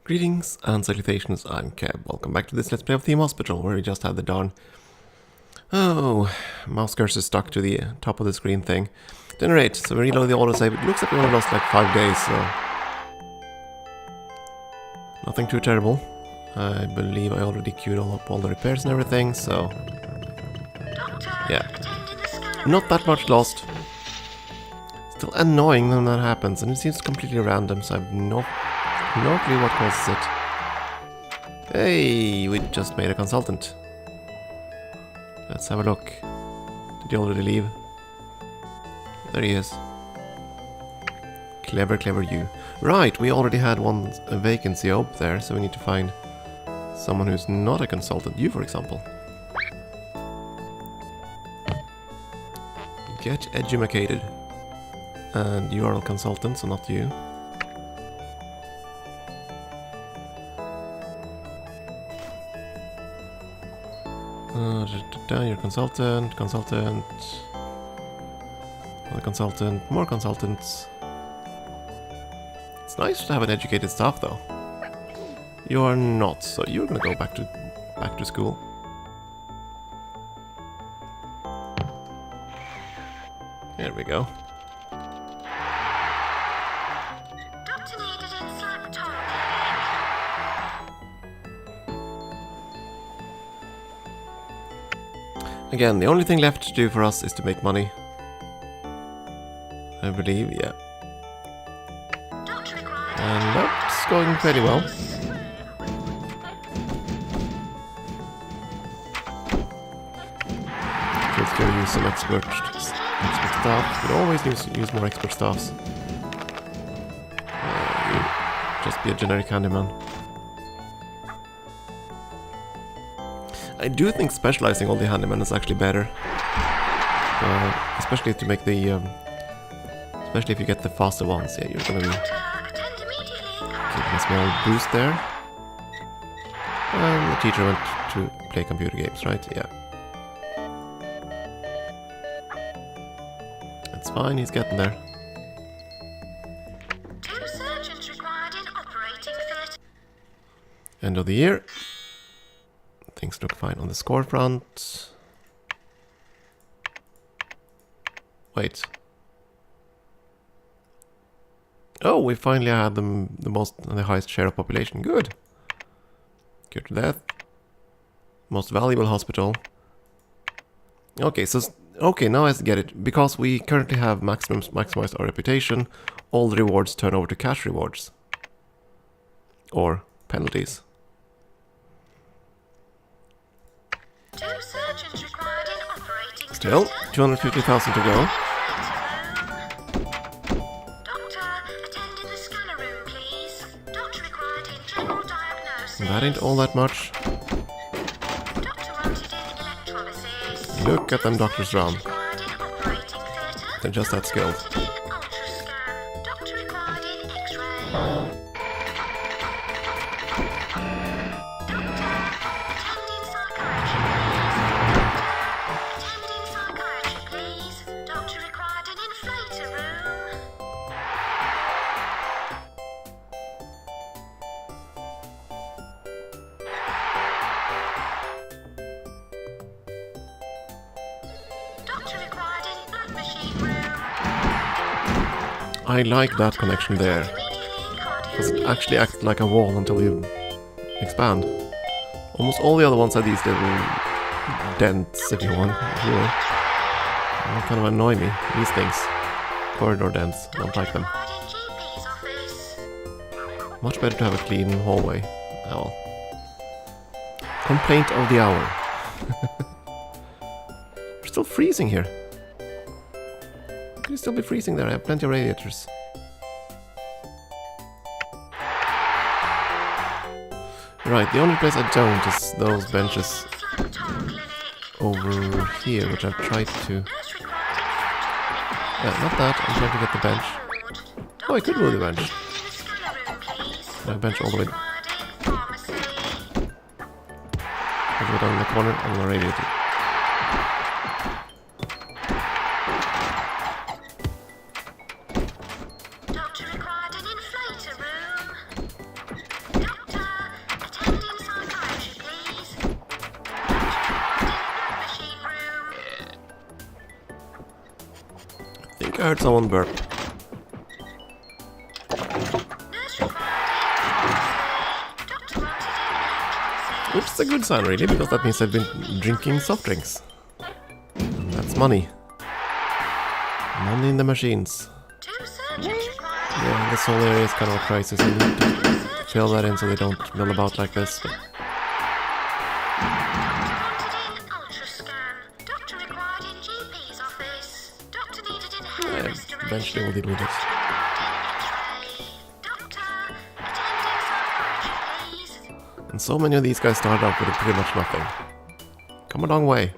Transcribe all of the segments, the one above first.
Greetings and salutations, I'm Keb. Welcome back to this Let's Play of Theme Hospital, where we just had the darn... Oh, mouse cursor stuck to the top of the screen thing. Generate, so we reload the autosave. It looks like we only lost like 5 days, so... Nothing too terrible. I believe I already queued up all the repairs and everything, so... Yeah. Not that much lost. Still annoying when that happens, and it seems completely random, so I have no clue what causes it. Hey, we just made a consultant. Let's have a look. Did he already leave? There he is. Clever, clever you. Right, we already had a vacancy up there, so we need to find someone who's not a consultant. You, for example. Get educated. And you are a consultant, so not you. You're consultant, another consultant, more consultants. It's nice to have an educated staff, though. You are not, so you're gonna go back to school. There we go. Again, the only thing left to do for us is to make money. I believe, yeah. And that's going pretty well. Let's go use some expert staff. We could always use more expert staffs. Just be a generic handyman. I do think specializing all the handymen is actually better. Especially to make the... especially if you get the faster ones. Yeah, you're gonna be... Getting a small boost there. And the teacher went to play computer games, right? Yeah. That's fine, he's getting there. 2 surgeons required in operating theatre. End of the year. Things look fine on the score front. Wait. Oh, we finally had the highest share of population. Good. Cure to death. Most valuable hospital. Okay, now I get it. Because we currently have maximized our reputation, all the rewards turn over to cash rewards. Or penalties. 2 surgeons required in operating Still, theatre. 250,000 to go. Doctor, attend in the scanner room, please. Doctor required in general diagnosis. That ain't all that much. Doctor wanted in electrolysis. Look at them doctors round. Required in operating theatre. They're just that skilled. Wanted in ultrascan. Doctor required in X-ray. I like that connection there. Because it actually acts like a wall until you expand. Almost all the other ones are these little dents, if you want. Really. They kind of annoy me, these things. Corridor dents, I don't like them. Much better to have a clean hallway. Oh. Complaint of the hour. We're still freezing here. Could you still be freezing there? I have plenty of radiators. Right, the only place I don't is those benches over here, which I've tried to... Yeah, not that, I'm trying to get the bench. Oh, I could move the bench. My bench all the way down in the corner on the radiator. Doctor required an inflator room. heard someone burp. Which is a good sign, really, because that means I've been drinking soft drinks. And that's money. Money in the machines. Yeah, this whole area is kind of a crisis. I need to fill that in so they don't mill about like this. But eventually we'll deal with it. And so many of these guys started out with pretty much nothing. Come a long way.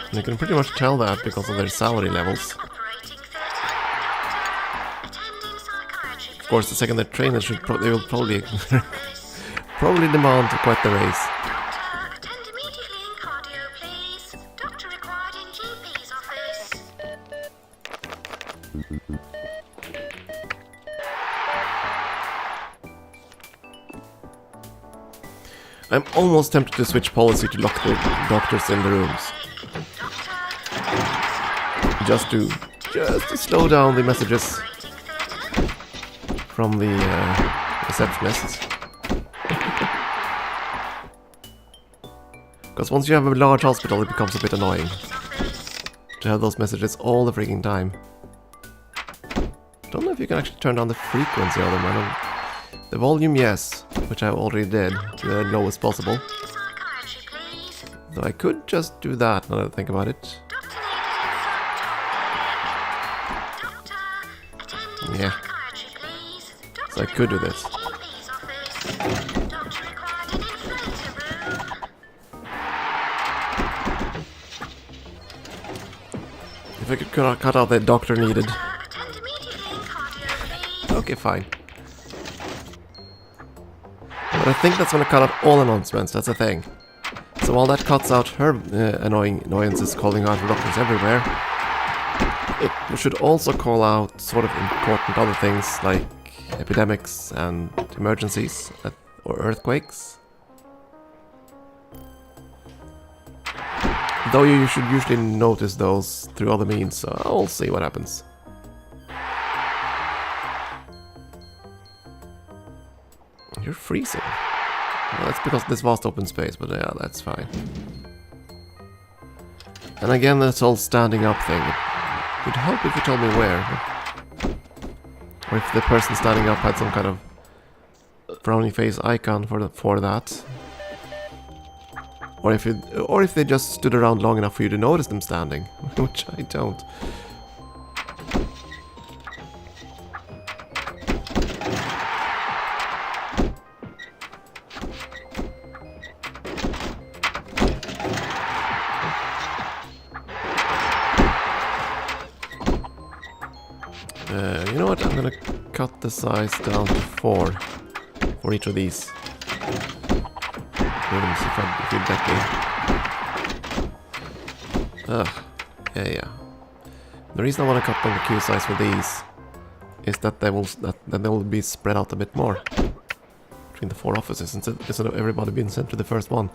And you can pretty much tell that because of their salary levels. Of course, the second they're trained, they will probably probably demand quite the raise. I'm almost tempted to switch policy to lock the doctors in the rooms. Just to slow down the messages from the receptionists. Because once you have a large hospital, it becomes a bit annoying to have those messages all the freaking time. Don't know if you can actually turn down the frequency of them. The volume, yes, which I already did to the lowest possible. So I could just do that now that I think about it. Yeah. So I could do this. If I could cut out the doctor needed. Okay, fine. But I think that's going to cut out all announcements, that's the thing. So while that cuts out her annoyances calling out for doctors everywhere, it should also call out sort of important other things like epidemics and emergencies or earthquakes. Though you should usually notice those through other means, so I'll see what happens. You're freezing. Well, that's because of this vast open space, but yeah, that's fine. And again, this whole standing up thing. It would help if you told me where. Or if the person standing up had some kind of frowny face icon for that. Or if they just stood around long enough for you to notice them standing, which I don't. You know what? I'm gonna cut the size down to 4 for each of these. Rooms, if you'd let me. Ugh. Yeah. The reason I want to cut down the queue size for these is that they will be spread out a bit more between the 4 offices instead of everybody being sent to the first one.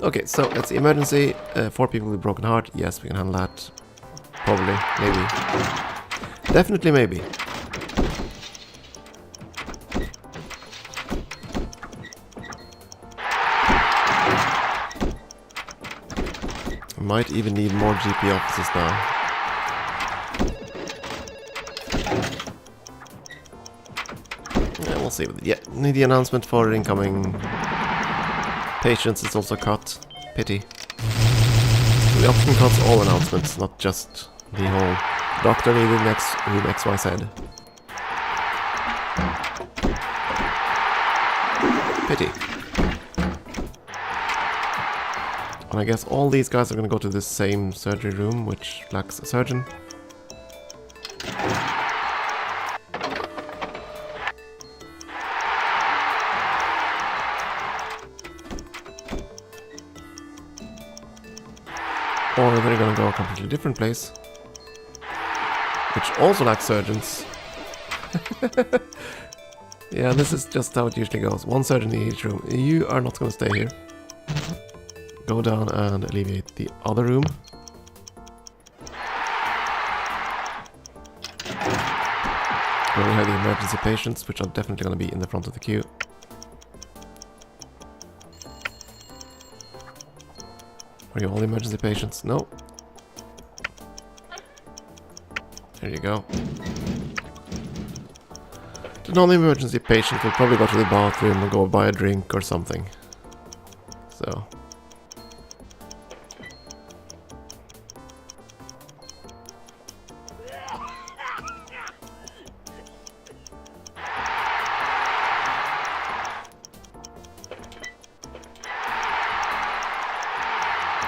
Okay, so let's see. Emergency. 4 people with broken heart. Yes, we can handle that. Probably. Maybe. Definitely maybe. Might even need more GP offices now. Yeah, we'll see. Yeah, need the announcement for incoming patients is also cut. Pity. So the option cuts all announcements, not just the whole doctor needed next room XYZ. Pity. And I guess all these guys are going to go to the same surgery room, which lacks a surgeon. Or they're going to go a completely different place, which also lacks surgeons. Yeah, this is just how it usually goes. 1 surgeon in each room. You are not going to stay here. go down and alleviate the other room. Where we have the emergency patients, which are definitely going to be in the front of the queue. Are you all emergency patients? No. There you go. The non-emergency patient will probably go to the bathroom and go buy a drink or something. So.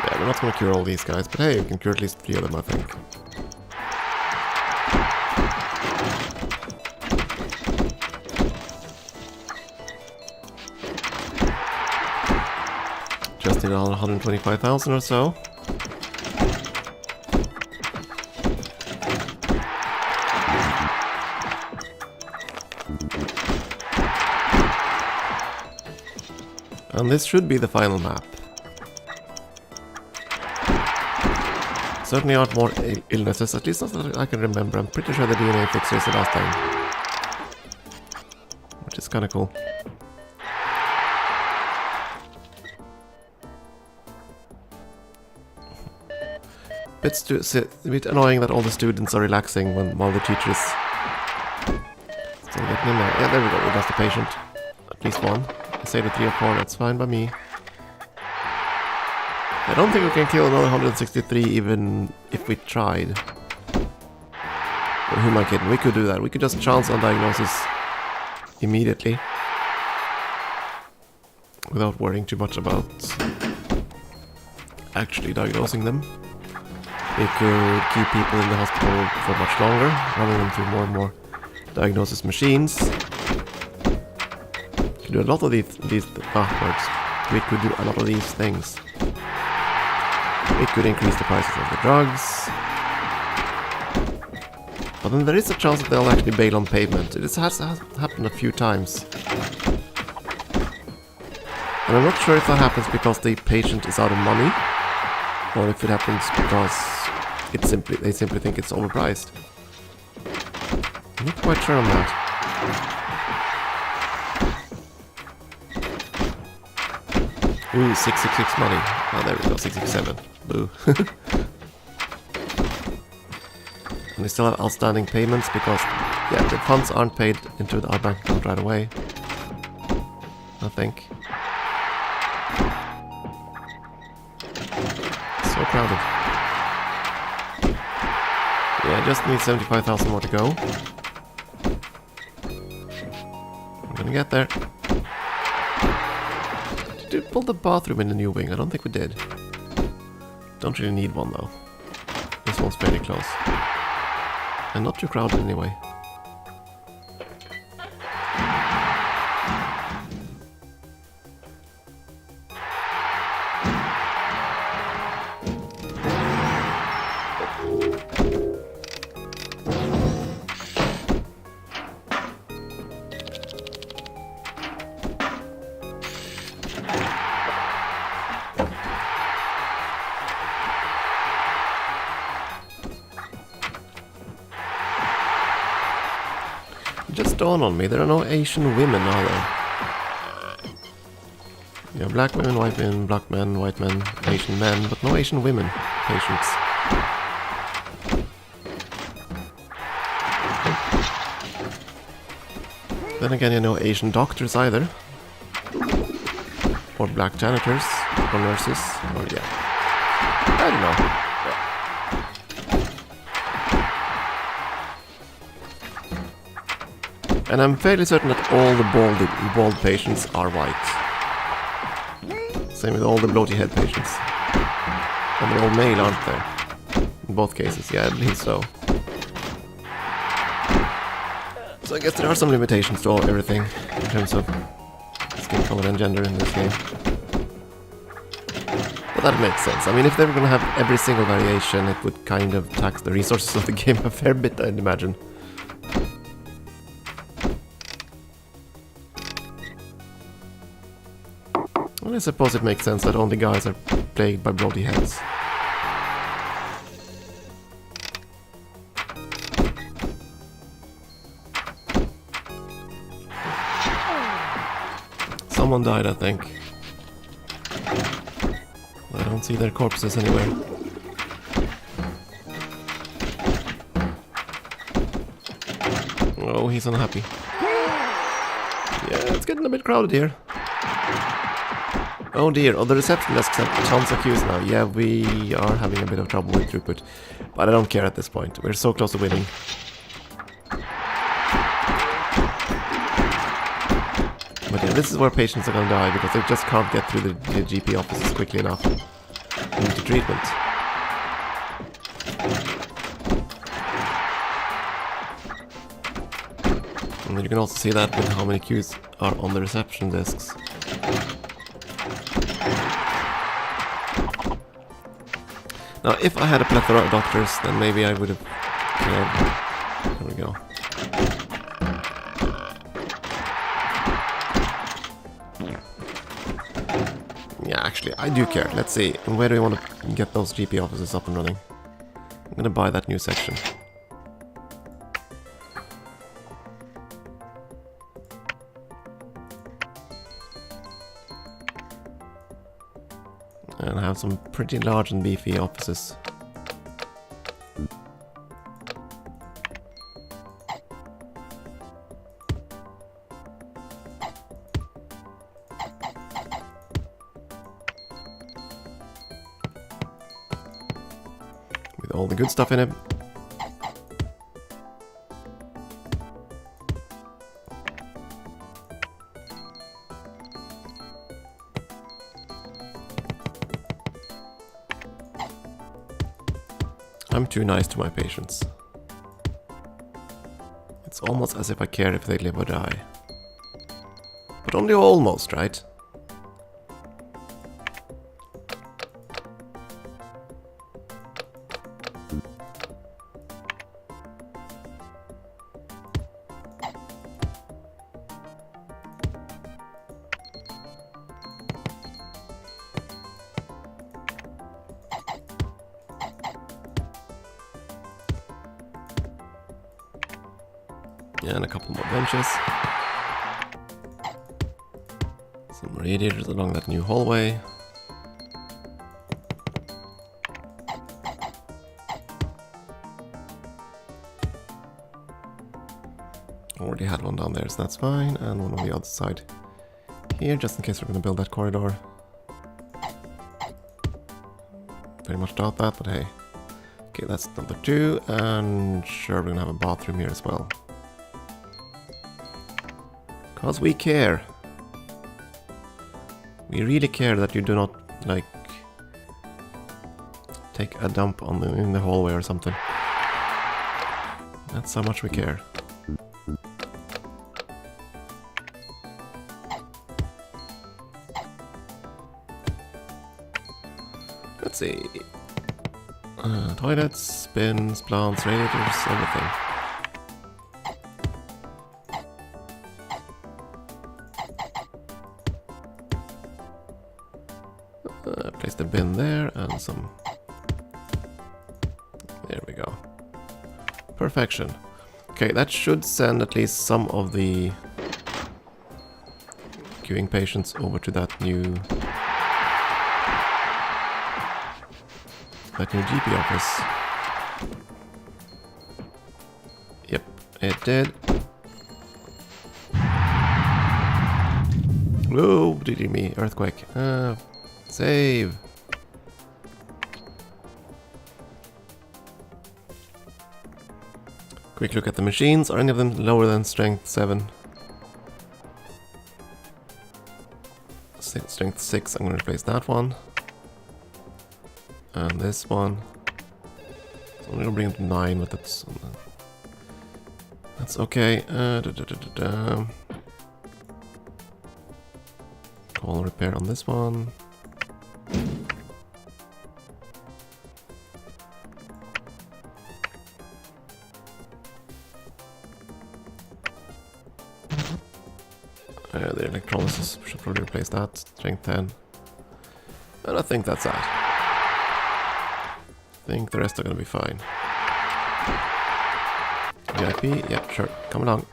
Yeah, we're not gonna cure all these guys, but hey, we can cure at least 3 of them, I think. Just need another 125,000 or so. And this should be the final map. Certainly aren't more illnesses, at least not that I can remember. I'm pretty sure the DNA fixer is the last time. Which is kinda cool. It's a bit annoying that all the students are relaxing while the teachers still getting in there. Yeah, there we go, we lost a patient. At least one. I say the 3 or 4, that's fine by me. I don't think we can kill another 163 even if we tried. Or who am I kidding? We could do that. We could just chance on diagnosis immediately. Without worrying too much about actually diagnosing them. We could keep people in the hospital for much longer, running them through more and more diagnosis machines. We could do a lot of these backwards. We could do a lot of these things. We could increase the prices of the drugs. But then there is a chance that they'll actually bail on payment. It has happened a few times. And I'm not sure if that happens because the patient is out of money, or if it happens because they simply think it's overpriced. I'm not quite sure on that. Ooh, 666 money. Oh, there we go, 667. Boo. And we still have outstanding payments because, yeah, the funds aren't paid into our bank account right away. I think. So crowded. Yeah, I just need 75,000 more to go. I'm gonna get there. Did we build the bathroom in the new wing? I don't think we did. Don't really need one though. This one's fairly close. And not too crowded anyway. Just dawned on me, there are no Asian women, are there? Yeah, black women, white men, black men, white men, Asian men, but no Asian women patients. Then again, you know, Asian doctors either. Or black janitors, or nurses, or yeah. I don't know. And I'm fairly certain that all the bald patients are white. Same with all the bloaty head patients. And they're all male, aren't they? In both cases, yeah, I believe so. So I guess there are some limitations to everything in terms of skin color and gender in this game. But that makes sense. I mean, if they were going to have every single variation, it would kind of tax the resources of the game a fair bit, I'd imagine. Well, I suppose it makes sense that only guys are plagued by bloody heads. Someone died, I think. I don't see their corpses anywhere. Oh, he's unhappy. Yeah, it's getting a bit crowded here. Oh dear, the reception desks have tons of queues now. Yeah, we are having a bit of trouble with throughput. But I don't care at this point. We're so close to winning. But yeah, this is where patients are gonna die because they just can't get through the GP offices quickly enough into treatment. And you can also see that with how many queues are on the reception desks. Now, if I had a plethora of doctors, then maybe I would have cared. There we go. Yeah, actually, I do care. Let's see. Where do we want to get those GP offices up and running? I'm gonna buy that new section. And have some pretty large and beefy offices. With all the good stuff in it. I'm too nice to my patients. It's almost as if I care if they live or die. But only almost, right? And a couple more benches. Some radiators along that new hallway. Already had one down there, so that's fine. And one on the other side here, just in case we're going to build that corridor. Very much doubt that, but hey. Okay, that's number 2. And sure, we're going to have a bathroom here as well. Because we care. We really care that you do not, like, take a dump on in the hallway or something. That's how much we care. Let's see. Toilets, bins, plants, radiators, everything. Place the bin there and some. There we go. Perfection. Okay, that should send at least some of the queuing patients over to that new GP office. Yep, it did. Whoa, did you me? Earthquake. Save. Quick look at the machines. Are any of them lower than strength 7? Strength 6, I'm going to replace that one. And this one. So I'm going to bring it to 9, but that's okay. Call repair on this one. The electrolysis should probably replace that. Strength 10. And I think that's that. I think the rest are gonna be fine. VIP, yeah, sure, come along.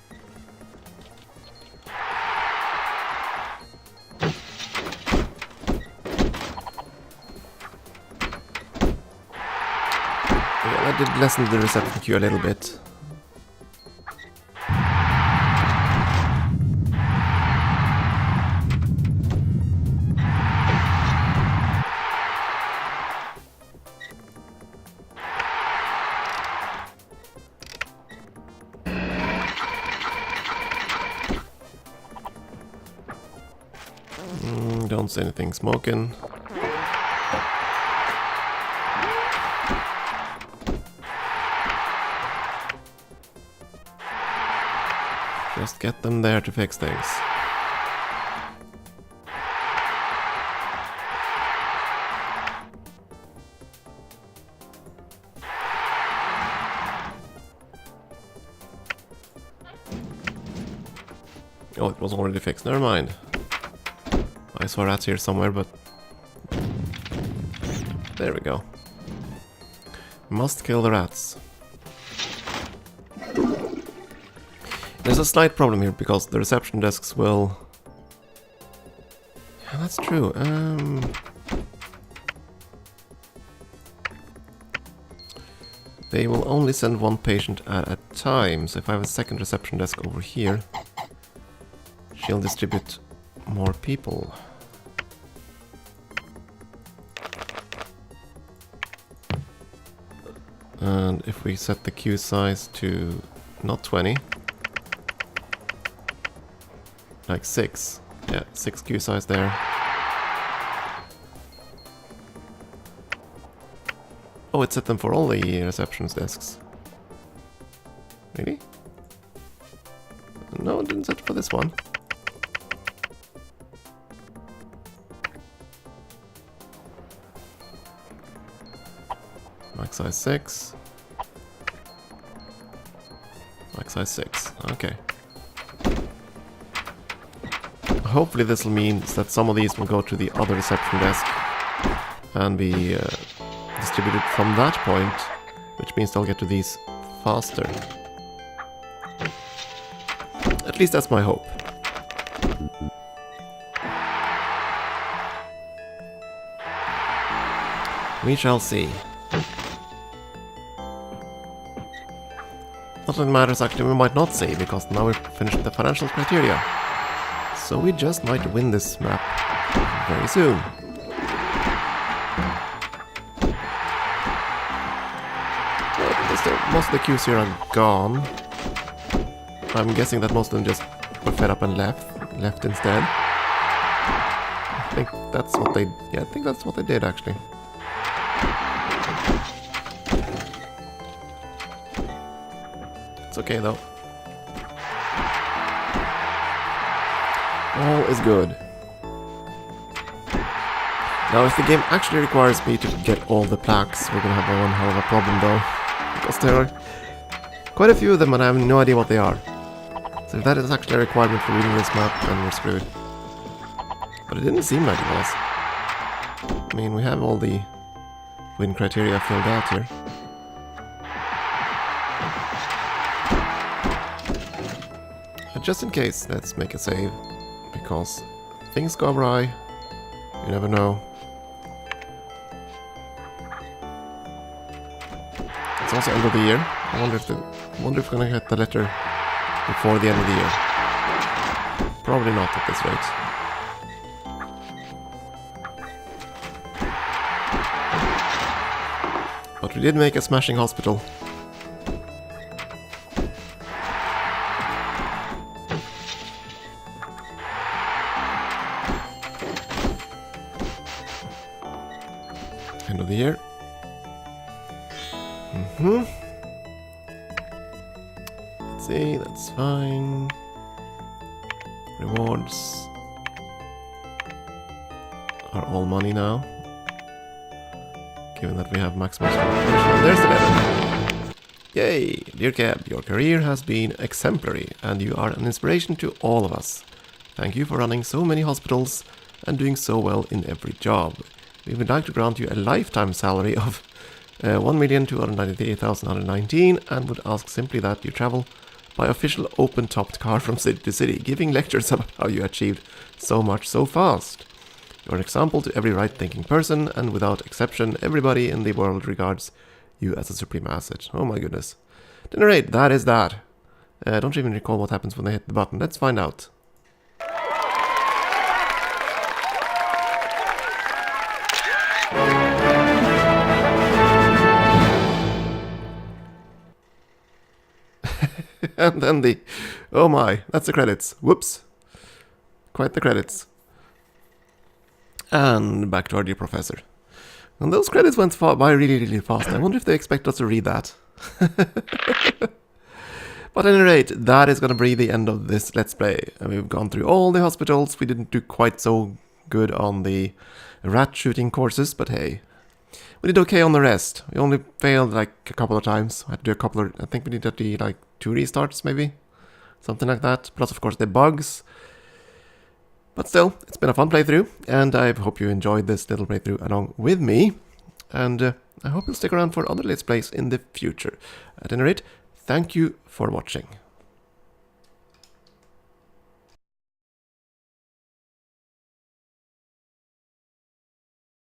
Yeah, that did lessen the reception queue a little bit. Don't say anything smoking. Just get them there to fix things. Oh, it was already fixed. Never mind. I saw rats here somewhere, but... There we go. Must kill the rats. There's a slight problem here, because the reception desks will... Yeah, that's true. They will only send one patient at a time, so if I have a second reception desk over here, she'll distribute more people. And if we set the queue size to not 20, like 6, yeah, 6 queue size there. Oh, it set them for all the receptions desks. Really? No, it didn't set for this one. Max size 6. Max size 6. Okay. Hopefully this will mean that some of these will go to the other reception desk and be distributed from that point, which means they'll get to these faster. At least that's my hope. We shall see. Not that it matters, actually, we might not see, because now we've finished the financial criteria. So we just might win this map very soon. Most of the queues here are gone. I'm guessing that most of them just were fed up and left instead. I think that's what they... Yeah, I think that's what they did, actually. It's okay, though. All is good. Now, if the game actually requires me to get all the plaques, we're gonna have one hell of a problem, though. Because there are quite a few of them and I have no idea what they are. So if that is actually a requirement for reading this map, then we're screwed. But it didn't seem like it was. I mean, we have all the win criteria filled out here. But just in case, let's make a save. Because things go awry. You never know. It's also end of the year. I wonder if we're gonna get the letter before the end of the year. Probably not at this rate. But we did make a smashing hospital. End of the year. Let's see, that's fine. Rewards are all money now, given that we have maximum competition. There's the letter. Yay! Dear Keb, your career has been exemplary, and you are an inspiration to all of us. Thank you for running so many hospitals and doing so well in every job. we would like to grant you a lifetime salary of 1,298,119 and would ask simply that you travel by official open-topped car from city to city, giving lectures about how you achieved so much so fast. You're an example to every right-thinking person, and without exception, everybody in the world regards you as a supreme asset. Oh my goodness. At any rate, that is that. I don't even recall what happens when they hit the button. Let's find out. And then the... Oh my, that's the credits. Whoops. Quite the credits. And back to our dear professor. And those credits went by really, really fast. I wonder if they expect us to read that. But at any rate, that is going to be the end of this Let's Play. And we've gone through all the hospitals. We didn't do quite so good on the rat shooting courses, but hey. We did okay on the rest. We only failed like a couple of times. I had to do a couple of... I think we did like 2 restarts maybe. Something like that. Plus of course the bugs. But still, it's been a fun playthrough. And I hope you enjoyed this little playthrough along with me. And I hope you'll stick around for other Let's Plays in the future. At any rate, thank you for watching.